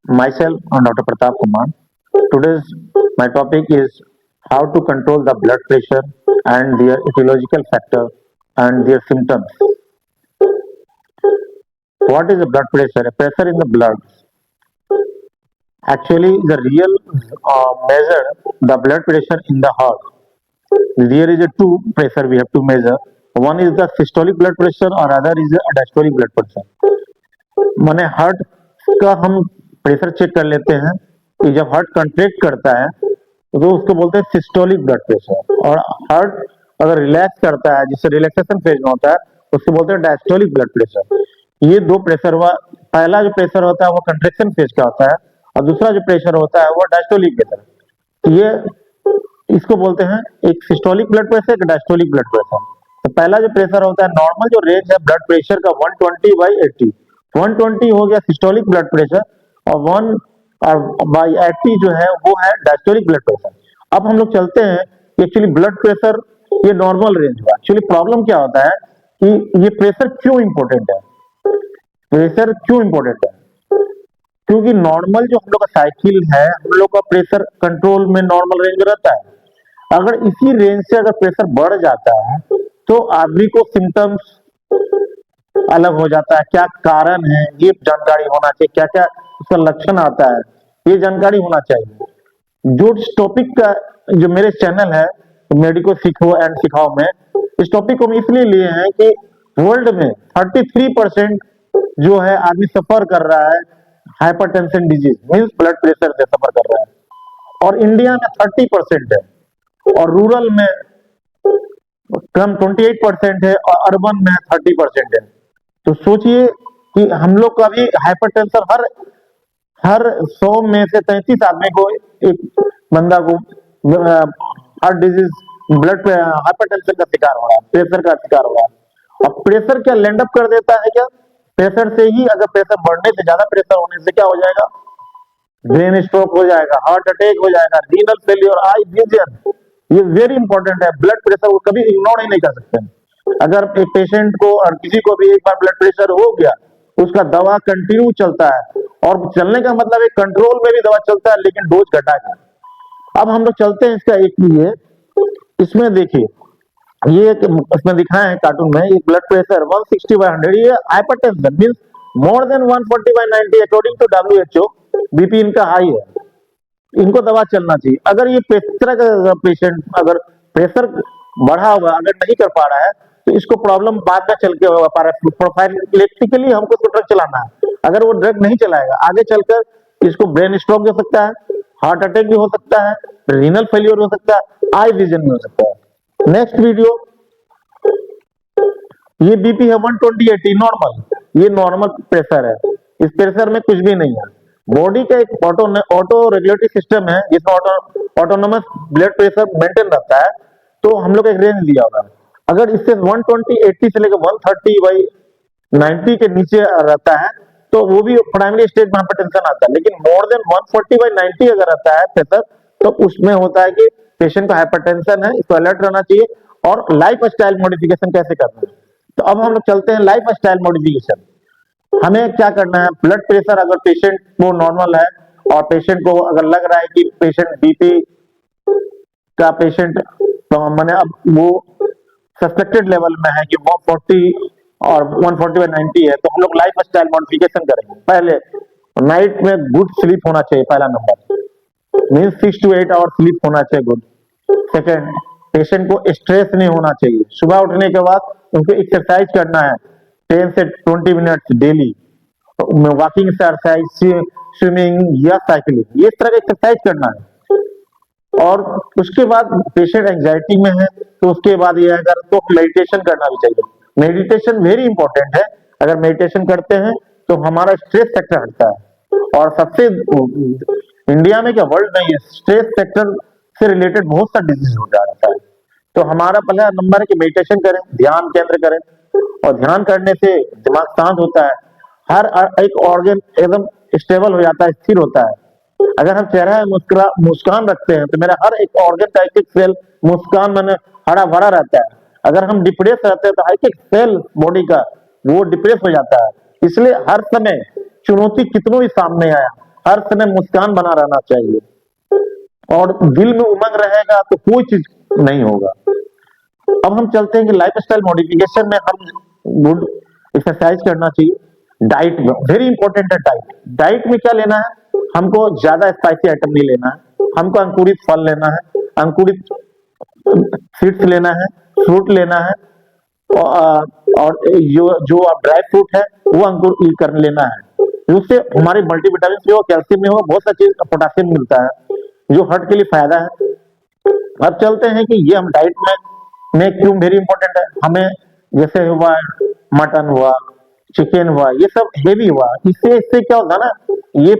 Myself, Dr. Pratap Kumar. Today's my topic is how to control the blood pressure and their etiological factor and their symptoms. What is the blood pressure? A pressure in the blood. Actually, the real measure the blood pressure in the heart. There is a two pressure we have to measure. One is the systolic blood pressure or other is the diastolic blood pressure. माने heart का हम pressure check कर लेते हैं कि जब heart contract करता है तो उसको बोलते हैं सिस्टोलिक ब्लड प्रेशर, और हार्ट अगर रिलैक्स करता है जिससे रिलैक्सेशन फेज में होता है उसको बोलते हैं डायस्टोलिक ब्लड प्रेशर। ये दो प्रेशर हुआ, पहला जो प्रेशर होता है वो कंट्रैक्शन फेज का होता है और दूसरा जो प्रेशर होता है वो डायस्टोलिक प्रेशर। ये इसको बोलते हैं एक सिस्टोलिक ब्लड प्रेशर, एक डायस्टोलिक ब्लड प्रेशर। तो पहला जो प्रेशर होता है, नॉर्मल जो रेंज है ब्लड प्रेशर का 120/80, 120 हो गया सिस्टोलिक ब्लड प्रेशर और 1/80 जो है वो है डायस्टोलिक ब्लड प्रेशर। अब हम लोग चलते हैं कि एक्चुअली ब्लड प्रेशर ये नॉर्मल रेंज हुआ। एक्चुअली प्रॉब्लम क्या होता है कि ये प्रेशर क्यों इंपॉर्टेंट है? प्रेशर क्यों इंपॉर्टेंट है? क्योंकि नॉर्मल जो हम लोग का साइकिल है, हम लोग का प्रेशर कंट्रोल में नॉर्मल रेंज रहता है। अगर इसी रेंज से अगर प्रेशर बढ़ जाता है तो आदमी को सिम्टम्स अलग हो जाता है। क्या कारण है ये जानकारी होना चाहिए, क्या क्या उसका लक्षण आता है ये जानकारी होना चाहिए। जो टॉपिक का जो मेरे चैनल है मेडिको सीखो एंड सिखाओ में, इस टॉपिक को हम इसलिए लिए हैं कि वर्ल्ड में 33% जो है आदमी सफर कर रहा है hypertension disease means blood pressure से सफर कर रहा है, और इंडिया में 30% है और रूरल में कम 28% है और अर्बन में 30% है। तो सोचिए कि हम लोग का भी हाइपरटेंशन हर 100 में से 33 आदमी को एक बंदा को हार्ट डिजीज ब्लड हाइपरटेंशन का शिकार हो रहा है, प्रेशर का शिकार हो रहा है। और प्रेशर क्या लैंड अप कर देता है क्या? प्रेशर से ही अगर प्रेशर बढ़ने से, ज्यादा प्रेशर होने से क्या हो जाएगा? ब्रेन स्ट्रोक हो जाएगा, हार्ट अटैक हो जाएगा, रीनल फेलियर, आई विजन। ये वेरी इंपॉर्टेंट है। ब्लड प्रेशर को कभी इग्नोर ही नहीं कर सकते। अगर एक पेशेंट को और किसी को भी एक बार ब्लड प्रेशर हो गया उसका दवा कंटिन्यू चलता है, और चलने का मतलब है कंट्रोल में भी दवा चलता है लेकिन डोज घटा के। अब हम लोग चलते हैं इसका एक लिए, इसमें देखिए ये इसमें दिखाए हैं कार्टून में, ये ब्लड प्रेशर 160/100, ये hypertension means more than 140/90 according to WHO। BP इनका हाई है, इनको दवा चलना चाहिए। अगर ये प्रेशर का पेशेंट अगर प्रेशर बढ़ा हुआ अगर नहीं कर पा रहा है तो इसको प्रॉब्लम बाद में चल के पा रहा है। प्रोफाइलेक्टिकली हमको इसको ड्रग चलाना है। अगर वो ड्रग नहीं चलाएगा आगे चलकर इसको ब्रेन स्ट्रोक हो सकता है, हार्ट अटैक भी हो सकता है, रीनल फेलियर हो सकता है, आई विजन भी हो सकता है। नेक्स्ट वीडियो, ये बीपी है 120/80 नॉर्मल, ये नॉर्मल प्रेशर है। इस प्रेशर में कुछ भी नहीं है। बॉडी का एक ऑटो रेगुलेटरी सिस्टम है जिसमें ऑटोनोमस ब्लड प्रेशर मेंटेन रहता है। तो हम लोग एक रेंज दिया होगा, अगर इससे 120/80 से लेकर 130/90 के नीचे रहता है तो वो भी प्राइमरी स्टेज में हाइपरटेंशन आता है। लेकिन मोर देन 140/90 अगर रहता है प्रेशर तो उसमें होता है कि पेशेंट को हाइपरटेंशन है, इसको अलर्ट रहना चाहिए। और लाइफ स्टाइल मॉडिफिकेशन कैसे करना है, तो अब हम लोग चलते हैं लाइफ स्टाइल मॉडिफिकेशन। हमें क्या करना है, ब्लड प्रेशर अगर पेशेंट को नॉर्मल है और पेशेंट को अगर लग रहा है कि पेशेंट बीपी का पेशेंट मैंने अब वो सस्पेक्टेड लेवल में है कि 140 और 140/90 है, तो हम लोग लाइफ स्टाइल मॉडिफिकेशन करेंगे। पहले नाइट में गुड स्लीप होना चाहिए, पहला number means 6 to 8 hour sleep होना चाहिए गुड। सेकेंड, पेशेंट को स्ट्रेस नहीं होना चाहिए। सुबह उठने के बाद उनको एक्सरसाइज करना है 10 से 20 minutes daily, walking exercise, swimming या साइकिलिंग, ये तरह का एक्सरसाइज करना है। और उसके बाद पेशेंट एंजाइटी में है तो उसके बाद ये अगर तो मेडिटेशन करना भी चाहिए। मेडिटेशन वेरी इंपॉर्टेंट है। अगर मेडिटेशन करते हैं तो हमारा स्ट्रेस फैक्टर हटता है, और सबसे इंडिया में क्या वर्ल्ड में ये स्ट्रेस फैक्टर से रिलेटेड बहुत सा डिजीज हो जाता है। तो हमारा पहला नंबर है कि मेडिटेशन करें, ध्यान केंद्र करें, और ध्यान करने से दिमाग शांत होता है, हर एक ऑर्गन एकदम स्टेबल हो जाता है, स्थिर होता है। अगर हम चेहरा में मुस्कान रखते हैं तो मेरा हर एक ऑर्गन का एक एक सेल मुस्कान मैंने हरा भरा रहता है। अगर हम डिप्रेस रहते हैं तो एक एक सेल बॉडी का वो डिप्रेस हो जाता है। इसलिए हर समय चुनौती कितनों ही सामने आया, हर समय मुस्कान बना रहना चाहिए, और दिल में उमंग रहेगा तो कोई चीज नहीं होगा। अब हम चलते हैं कि लाइफस्टाइल मॉडिफिकेशन में हम गुड एक्सरसाइज करना चाहिए। डाइट में वेरी इंपॉर्टेंट है डाइट। डाइट में क्या लेना है, हमको ज्यादा स्पाइसी आइटम नहीं लेना है, हमको अंकुरित फल लेना है, अंकुरित सीड्स लेना है, फ्रूट लेना है, और जो जो आप ड्राई फ्रूट है वो अंकुर कर लेना है। उससे हमारे मल्टीविटामिन में हो, कैल्शियम में हो, बहुत सा चीज पोटासियम मिलता है जो हार्ट के लिए फायदा है। अब चलते हैं कि ये हम डाइट में क्यों वेरी इंपॉर्टेंट है। हमें जैसे हुआ मटन हुआ, चिकन हुआ, ये सब हेवी हुआ, इससे इससे क्या होता है ना, ये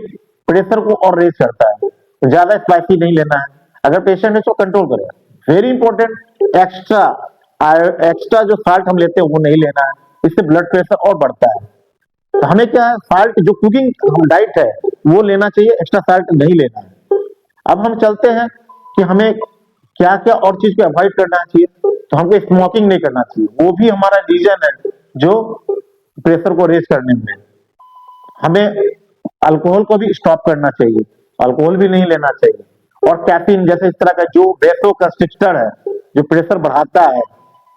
प्रेशर को और रेज करता है। ज्यादा स्पाइसी नहीं लेना है, अगर पेशेंट है तो कंट्रोल करेगा। वेरी इंपॉर्टेंट, एक्स्ट्रा जो साल्ट हम लेते हैं वो नहीं लेना है, इससे ब्लड प्रेशर और बढ़ता है। तो हमें क्या है, साल्ट जो कुकिंग डाइट है वो लेना चाहिए, एक्स्ट्रा साल्ट नहीं लेना है। अब हम चलते हैं कि हमें क्या क्या और चीज को अवॉइड करना चाहिए। तो हमको स्मोकिंग नहीं करना चाहिए, वो भी हमारा रीजन है जो प्रेशर को रेज करने में। हमें अल्कोहल को भी स्टॉप करना चाहिए, अल्कोहल भी नहीं लेना चाहिए। और कैफीन जैसे इस तरह का जो बेसो कंस्ट्रिक्टर है जो प्रेशर बढ़ाता है,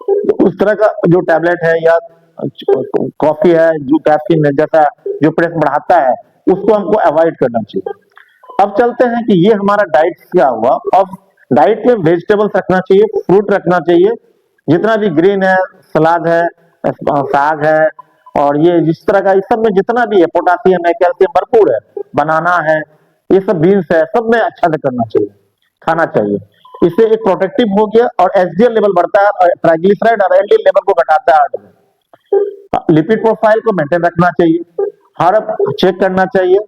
तो उस तरह का जो टैबलेट है या कॉफी है जो कैफीन है जैसा जो प्रेशर बढ़ाता है, उसको हमको अवॉइड करना चाहिए। अब चलते हैं कि ये हमारा डाइट क्या हुआ। अब डाइट में वेजिटेबल्स रखना चाहिए, फ्रूट रखना चाहिए, जितना भी ग्रीन है, सलाद है, साग है, और ये जिस तरह का इस सब में जितना भी है पोटासियम है, कैल्शियम भरपूर है, बनाना है, ये सब बीन्स है, सब में अच्छा से करना चाहिए, खाना चाहिए। इससे एक प्रोटेक्टिव हो गया और एचडीएल लेवल बढ़ता है और ट्राइग्लिसराइड और एलडीएल लेवल को घटाता है हार्ट में। लिपिड प्रोफाइल को मेंटेन रखना चाहिए, हर चेक करना चाहिए।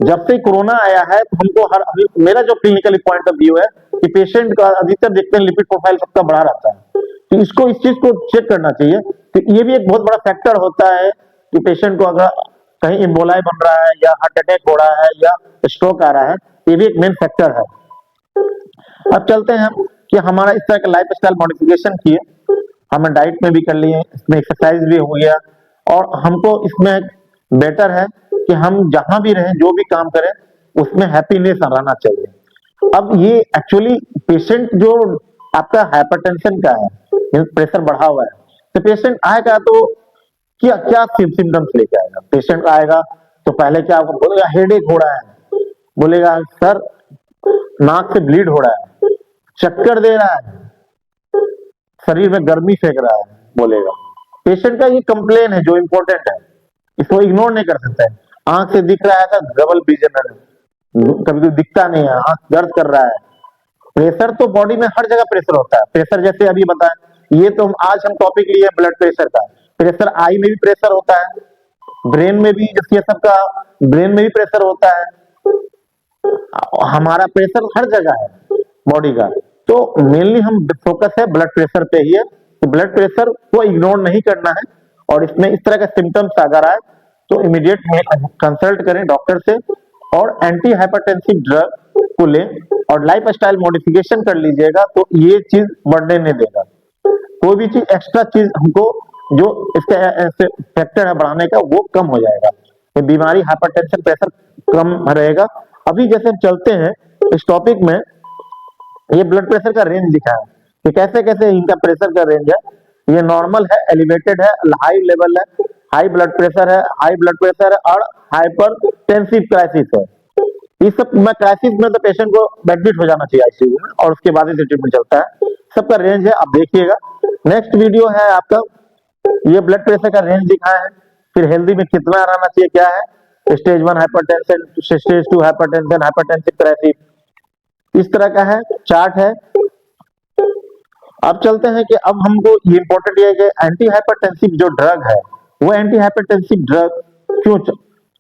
जब से कोरोना आया है तो हमको मेरा जो क्लिनिकल पॉइंट ऑफ व्यू है कि पेशेंट का अधिकतर देखते हैं लिपिड प्रोफाइल सबका बढ़ा रहता है, तो इसको इस चीज को चेक करना चाहिए। तो ये भी एक बहुत बड़ा फैक्टर होता है कि पेशेंट को अगर कहीं इम्बोलाई बन रहा है या हार्ट अटैक हो रहा है या स्ट्रोक आ रहा है, ये भी एक मेन फैक्टर है। अब चलते हैं कि हमारा इस तरह का लाइफ स्टाइल मॉडिफिकेशन किए, हमें डाइट में भी कर लिए, इसमें एक्सरसाइज भी हो गया, और हमको इसमें बेटर है कि हम जहां भी रहें जो भी काम करें उसमें हैप्पीनेस रहना चाहिए। अब ये एक्चुअली पेशेंट जो आपका हाइपरटेंशन का है, प्रेशर बढ़ा हुआ है, तो पेशेंट आएगा तो क्या क्या सिम्टम्स लेके आएगा। पेशेंट आएगा तो पहले क्या आपको बोलेगा, हेडेक हो रहा है, बोलेगा सर नाक से ब्लीड हो रहा है, चक्कर दे रहा है, शरीर में गर्मी फेंक रहा है, बोलेगा। पेशेंट का ये कंप्लेन है जो इंपॉर्टेंट है, इसको इग्नोर नहीं कर सकते हैं। आंख से दिख रहा है तो डबल विजन है, कभी कभी दिखता नहीं है, आंख दर्द कर रहा है। प्रेशर तो बॉडी में हर जगह प्रेशर होता है। प्रेशर जैसे अभी बताएं, ये तो आज हम टॉपिक लिए ब्लड प्रेशर का। प्रेशर आई में भी प्रेशर होता है, ब्रेन में भी, ये सबका ब्रेन में भी प्रेशर होता है। हमारा प्रेशर हर जगह है बॉडी का, तो मेनली हम फोकस है ब्लड प्रेशर पे ही है। तो ब्लड प्रेशर को इग्नोर नहीं करना है, और इसमें इस तरह का सिम्टम्स अगर आए तो इमीडिएट कंसल्ट करें डॉक्टर से, और एंटी हाइपरटेंसिव ड्रग को लें, और लाइफ स्टाइल मॉडिफिकेशन कर लीजिएगा तो ये चीज बढ़ने नहीं देगा। कोई भी चीज एक्स्ट्रा चीज हमको जो इसका फैक्टर है बढ़ाने का वो कम हो जाएगा, ये बीमारी हाइपरटेंशन प्रेशर कम रहेगा। अभी जैसे हम चलते हैं इस टॉपिक में, ये ब्लड प्रेशर का रेंज दिखा है कि कैसे कैसे इनका प्रेशर का रेंज है। ये नॉर्मल है, एलिवेटेड है, हाई लेवल है, हाई ब्लड प्रेशर है, हाई ब्लड प्रेशर है, और हाइपरटेंसिव क्राइसिस है। इस सब में क्राइसिस में तो पेशेंट को एडमिट हो जाना चाहिए आईसीयू में, और उसके बाद ही ट्रीटमेंट चलता है। सबका रेंज है, आप देखिएगा। नेक्स्ट वीडियो है आपका, ये ब्लड प्रेशर का रेंज दिखाया है, फिर हेल्दी में कितना रहना चाहिए, क्या है stage 1 hypertension, stage 2 hypertension, hypertensive crisis, इस तरह का है चार्ट है। अब चलते हैं कि अब हमको ये इंपॉर्टेंट है कि एंटी हाइपरटेंसिव जो ड्रग है वो एंटी हाइपरटेंसिव ड्रग क्यों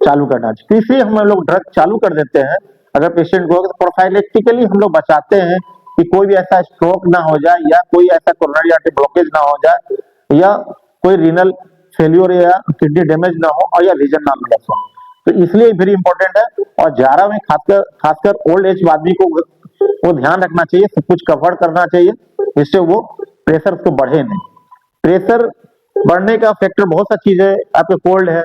चालू करना चाहिए। तो इसलिए हम लोग ड्रग चालू कर देते हैं अगर पेशेंट को, तो प्रोफाइलेक्टिकली हम लोग बचाते हैं कि कोई भी ऐसा स्ट्रोक ना हो जाए, या कोई ऐसा कोरोनरी आर्टरी ब्लॉकेज ना हो जाए, या कोई रीनल फेल्योर या किडनी डैमेज ना हो, और या रीजन ना लॉस हो। तो इसलिए वेरी इंपॉर्टेंट है, और जारा में खासकर ओल्ड एज आदमी को वो ध्यान रखना चाहिए, सब कुछ कवर करना चाहिए जिससे वो प्रेशर को बढ़े नहीं। प्रेशर बढ़ने का फैक्टर बहुत सा चीज है, आपके कोल्ड है,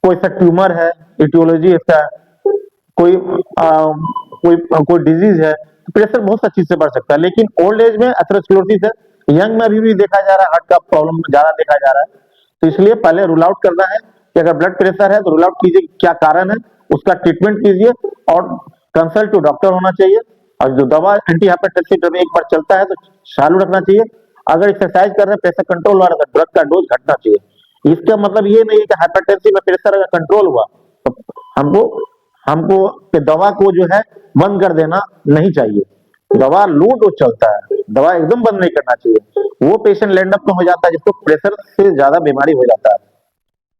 कोई सा ट्यूमर है, इटियोलॉजी इसका, कोई कोई डिजीज है, तो प्रेशर बहुत सा चीज से बढ़ सकता है। लेकिन ओल्ड एज में एथेरोस्क्लेरोसिस है, यंग में अभी भी देखा जा रहा है, हार्ट का प्रॉब्लम ज्यादा देखा जा रहा है। तो इसलिए पहले रूल आउट करना है कि अगर ब्लड प्रेशर है तो रूल आउट कीजिए क्या कारण है, उसका ट्रीटमेंट कीजिए और कंसल्ट टू डॉक्टर होना चाहिए। और जो दवा एंटी हाइपरटेंसिव ड्रग एक बार चलता है तो चालू रखना चाहिए। अगर एक्सरसाइज कर रहे हैं, प्रेशर कंट्रोल हो रहा है तो ड्रग का डोज घटना चाहिए। इसका मतलब ये नहीं है कि हाइपरटेंसिव में प्रेशर अगर कंट्रोल हुआ तो हमको हमको दवा को जो है बंद कर देना नहीं चाहिए। दवा लो डोज चलता है, दवा एकदम बंद नहीं करना चाहिए। वो पेशेंट लैंड अप में हो जाता है जिसको प्रेशर से ज्यादा बीमारी हो जाता है।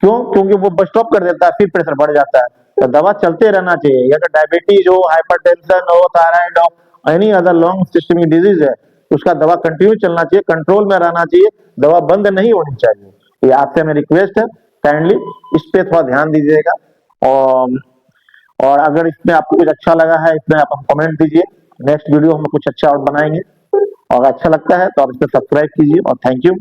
क्यों? क्योंकि वो बस स्टॉप कर देता है, फिर प्रेशर बढ़ जाता है। तो दवा चलते रहना चाहिए। या तो डायबिटीज हो, हाइपरटेंशन हो, थायराइड हो, any other long systemic disease है, उसका दवा कंटिन्यू चलना चाहिए, कंट्रोल में रहना चाहिए, दवा बंद नहीं होनी चाहिए। ये आपसे मेरी रिक्वेस्ट है, काइंडली इस पे थोड़ा ध्यान दीजिएगा। और और अगर इसमें आपको कुछ अच्छा लगा है, इसमें आप कमेंट दीजिए। नेक्स्ट वीडियो हम कुछ अच्छा और बनाएंगे। और अच्छा लगता है तो आप इस पे सब्सक्राइब कीजिए और थैंक यू।